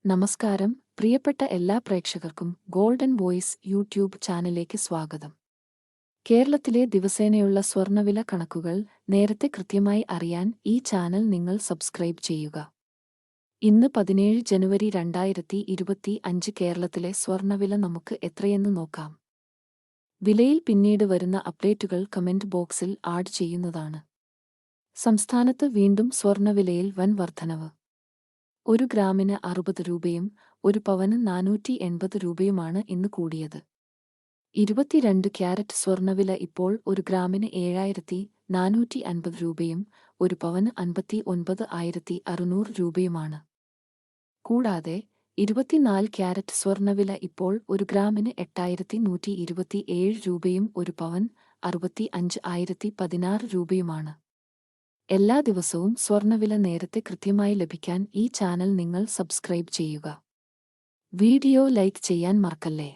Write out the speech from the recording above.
നമസ്കാരം, പ്രിയപ്പെട്ട എല്ലാ പ്രേക്ഷകർക്കും ഗോൾഡൻ വോയിസ് യൂട്യൂബ് ചാനലിലേക്ക് സ്വാഗതം. കേരളത്തിലെ ദിവസേനയുള്ള സ്വർണ്ണവില കണക്കുകൾ നേരത്തെ കൃത്യമായി അറിയാൻ ഈ ചാനൽ നിങ്ങൾ സബ്സ്ക്രൈബ് ചെയ്യുക. ഇന്ന് 17 ജനുവരി 2025 കേരളത്തിലെ സ്വർണ്ണവില നമുക്ക് എത്രയെന്ന് നോക്കാം. വിലയിൽ പിന്നീട് വരുന്ന അപ്ഡേറ്റുകൾ കമന്റ് ബോക്സിൽ ആഡ് ചെയ്യുന്നതാണ്. സംസ്ഥാനത്ത് വീണ്ടും സ്വർണ്ണവിലയിൽ വൻ വർധനവ്. 1 ഗ്രാമിന് 60 രൂപയും 1 പവന് 480 രൂപയുമാണ് ഇന്ന് കൂടിയത്. 22 ക്യാരറ്റ് സ്വർണ്ണവില ഇപ്പോൾ 1 ഗ്രാമിന് 7450 രൂപയും 1 പവന് 59,600 രൂപയുമാണ്. കൂടാതെ 24 ക്യാരറ്റ് സ്വർണ്ണവില ഇപ്പോൾ 1 ഗ്രാമിന് 8127 രൂപയും 1 പവൻ 65,016 രൂപയുമാണ്. എല്ലാ ദിവസവും സ്വർണ്ണവില നേരത്തെ കൃത്യമായി ലഭിക്കാൻ ഈ ചാനൽ നിങ്ങൾ സബ്സ്ക്രൈബ് ചെയ്യുക. വീഡിയോ ലൈക്ക് ചെയ്യാൻ മറക്കല്ലേ.